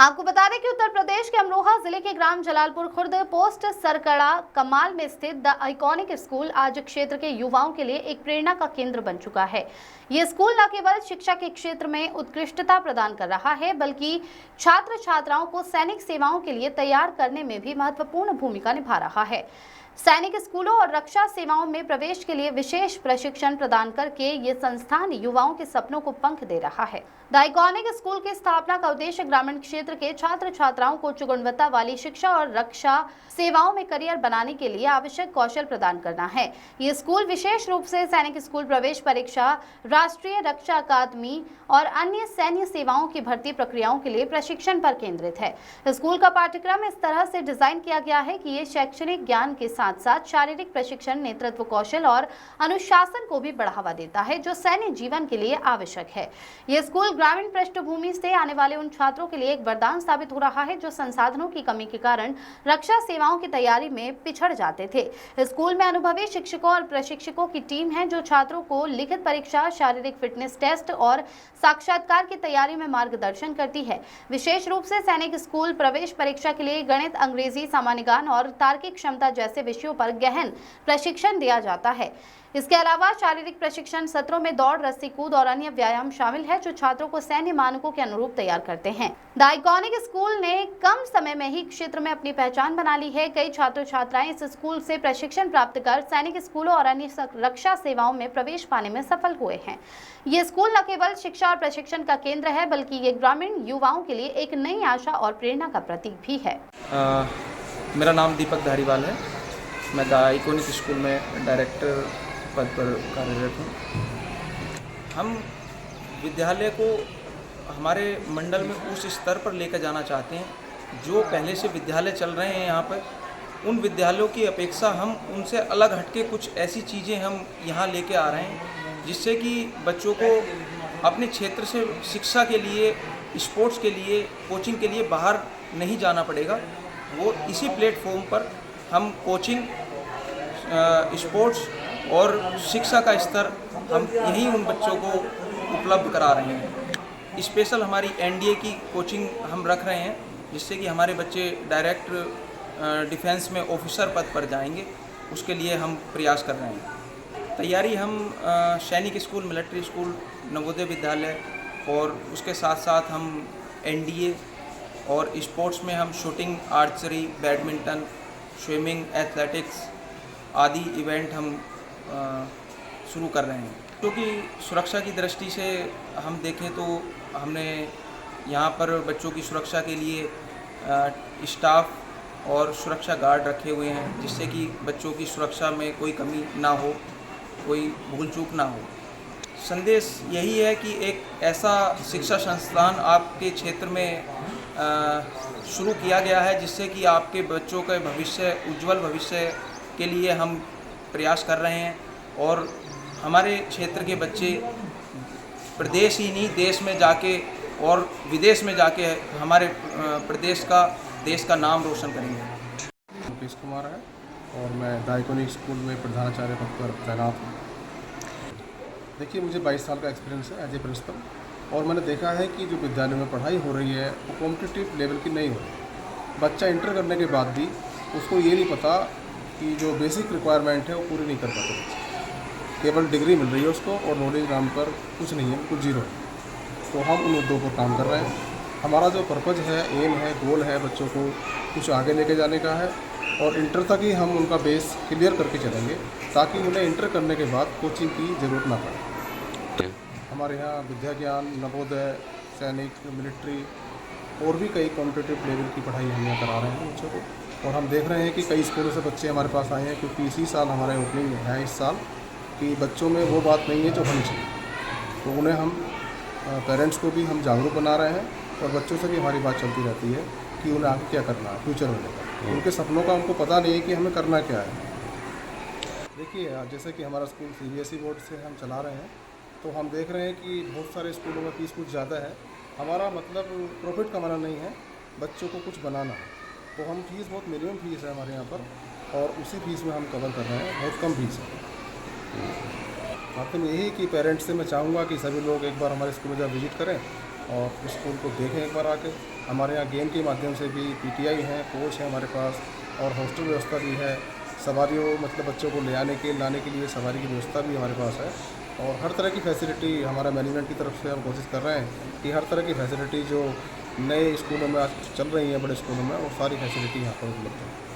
आपको बता दें कि उत्तर प्रदेश के अमरोहा जिले के ग्राम जलालपुर खुर्द पोस्ट सरकड़ा कमाल में स्थित द आइकॉनिक स्कूल आज क्षेत्र के युवाओं के लिए एक प्रेरणा का केंद्र बन चुका है। ये स्कूल न केवल शिक्षा के क्षेत्र में उत्कृष्टता प्रदान कर रहा है, बल्कि छात्र छात्राओं को सैनिक सेवाओं के लिए तैयार करने में भी महत्वपूर्ण भूमिका निभा रहा है। सैनिक स्कूलों और रक्षा सेवाओं में प्रवेश के लिए विशेष प्रशिक्षण प्रदान करके ये संस्थान युवाओं के सपनों को पंख दे रहा है। द आइकॉनिक स्कूल की स्थापना का उद्देश्य ग्रामीण क्षेत्र के छात्र छात्राओं को उच्च गुणवत्ता वाली शिक्षा और रक्षा सेवाओं में करियर बनाने के लिए आवश्यक कौशल प्रदान करना है। ये स्कूल विशेष रूप से सैनिक स्कूल प्रवेश परीक्षा, राष्ट्रीय रक्षा अकादमी और अन्य सैन्य सेवाओं की भर्ती प्रक्रियाओं के लिए प्रशिक्षण पर केंद्रित है। स्कूल का पाठ्यक्रम इस तरह से डिजाइन किया गया है कि ये शैक्षणिक ज्ञान के साथ साथ शारीरिक प्रशिक्षण, नेतृत्व कौशल और अनुशासन को भी बढ़ावा देता है, जो सैन्य जीवन के लिए आवश्यक है। ये स्कूल ग्रामीण पृष्ठभूमि से आने वाले उन छात्रों के लिए एक वरदान साबित हो रहा है जो संसाधनों की कमी के कारण रक्षा सेवाओं की तैयारी में पिछड़ जाते थे। स्कूल में अनुभवी शिक्षकों और प्रशिक्षकों की टीम है जो छात्रों को लिखित परीक्षा, शारीरिक फिटनेस टेस्ट और साक्षात्कार की तैयारी में मार्गदर्शन करती है। विशेष रूप से सैनिक स्कूल प्रवेश परीक्षा के लिए गणित, अंग्रेजी, सामान्य ज्ञान और तार्किक क्षमता जैसे विषयों पर गहन प्रशिक्षण दिया जाता है। इसके अलावा शारीरिक प्रशिक्षण सत्रों में दौड़, रस्सी कूद और अन्य व्यायाम शामिल है जो छात्रों को सैन्य मानकों के अनुरूप तैयार करते हैं। द आइकॉनिक स्कूल ने कम समय में ही क्षेत्र में अपनी पहचान बना ली है। कई छात्र छात्राएं इस स्कूल से प्रशिक्षण प्राप्त कर सैनिक स्कूलों और अन्य रक्षा सेवाओं में प्रवेश पाने में सफल हुए हैं। ये स्कूल न केवल शिक्षा और प्रशिक्षण का केंद्र है, बल्कि ये ग्रामीण युवाओं के लिए एक नई आशा और प्रेरणा का प्रतीक भी है। मेरा नाम दीपक धारीवाल है। मैं द आइकॉनिक स्कूल में डायरेक्टर पद पर कार्यरत हूँ। हम विद्यालय को हमारे मंडल में उस स्तर पर लेकर जाना चाहते हैं जो पहले से विद्यालय चल रहे हैं यहाँ पर, उन विद्यालयों की अपेक्षा हम उनसे अलग हटके कुछ ऐसी चीज़ें हम यहाँ लेके आ रहे हैं जिससे कि बच्चों को अपने क्षेत्र से शिक्षा के लिए, स्पोर्ट्स के लिए, कोचिंग के लिए बाहर नहीं जाना पड़ेगा। वो इसी प्लेटफॉर्म पर हम कोचिंग, स्पोर्ट्स और शिक्षा का स्तर हम यहीं उन बच्चों को उपलब्ध करा रहे हैं। स्पेशल हमारी एनडीए की कोचिंग हम रख रहे हैं जिससे कि हमारे बच्चे डायरेक्ट डिफेंस में ऑफिसर पद पर जाएंगे, उसके लिए हम प्रयास कर रहे हैं। तैयारी हम सैनिक school, military school, Navodaya Vidyalaya और उसके साथ साथ हम एनडीए और स्पोर्ट्स में हम shooting, archery, badminton, swimming, athletics आदि इवेंट हम शुरू कर रहे हैं। क्योंकि सुरक्षा की दृष्टि से हम देखें तो हमने यहाँ पर बच्चों की सुरक्षा के लिए स्टाफ और सुरक्षा गार्ड रखे हुए हैं जिससे कि बच्चों की सुरक्षा में कोई कमी ना हो, कोई भूल चूक ना हो। संदेश यही है कि एक ऐसा शिक्षा संस्थान आपके क्षेत्र में शुरू किया गया है जिससे कि आपके बच्चों के भविष्य, उज्जवल भविष्य के लिए हम प्रयास कर रहे हैं और हमारे क्षेत्र के बच्चे प्रदेश ही नहीं, देश में जाके और विदेश में जाके हमारे प्रदेश का, देश का नाम रोशन करेंगे। मुकेश कुमार है और मैं द आइकॉनिक स्कूल में प्रधानाचार्य पद पर तैनात हूँ। देखिए, मुझे 22 साल का एक्सपीरियंस है एज ए प्रिंसिपल और मैंने देखा है कि जो विद्यालयों में पढ़ाई हो रही है वो कॉम्पिटिटिव लेवल की नहीं हो रही। बच्चा इंटर करने के बाद भी उसको ये नहीं पता कि जो बेसिक रिक्वायरमेंट है वो पूरी नहीं कर पाते बच्चे। केवल डिग्री मिल रही है उसको और नॉलेज नाम पर कुछ नहीं है, कुछ जीरो है। तो हम उन मुद्दों पर काम कर रहे हैं। हमारा जो पर्पज़ है, एम है, गोल है बच्चों को कुछ आगे लेके जाने का है और इंटर तक ही हम उनका बेस क्लियर करके चलेंगे ताकि उन्हें इंटर करने के बाद कोचिंग की ज़रूरत ना पड़े। हमारे यहाँ विद्या ज्ञान, नवोदय, सैनिक, मिलिट्री और भी कई कॉम्पिटिटिव लेवल की पढ़ाई हम यहाँ करा रहे हैं बच्चों को। और हम देख रहे हैं कि कई स्कूलों से बच्चे हमारे पास आए हैं क्योंकि इसी साल हमारे ओपनिंग है इस साल कि बच्चों में वो बात नहीं है जो होनी चाहिए। तो उन्हें हम पेरेंट्स को भी हम जागरूक बना रहे हैं और बच्चों से भी हमारी बात चलती रहती है कि उन्हें आगे क्या करना है फ्यूचर में लेकर। उनके सपनों का उनको पता नहीं है कि हमें करना क्या है। देखिए, जैसे कि हमारा स्कूल सीबीएसई बोर्ड से हम चला रहे हैं तो हम देख रहे हैं कि बहुत सारे स्कूलों में फीस कुछ ज़्यादा है। हमारा मतलब प्रॉफिट कमाना नहीं है, बच्चों को कुछ बनाना है। तो हम फीस बहुत मिनिमम फीस है हमारे यहाँ पर और उसी फीस में हम कवर कर रहे हैं, बहुत कम फीस है। आखिर यही कि पेरेंट्स से मैं चाहूँगा कि सभी लोग एक बार हमारे स्कूल में जब विजिट करें और स्कूल को देखें एक बार आके। हमारे यहाँ गेम के माध्यम से भी पीटीआई हैं, कोच हैं हमारे पास, और हॉस्टल व्यवस्था भी है। सवारियों मतलब बच्चों को लाने के लिए सवारी की व्यवस्था भी हमारे पास है। और हर तरह की फैसिलिटी हमारा मैनेजमेंट की तरफ से हम कोशिश कर रहे हैं कि हर तरह की फैसिलिटी जो नए स्कूलों में आज चल रही हैं, बड़े स्कूलों में, वो सारी फैसिलिटी यहाँ पर उपलब्ध है।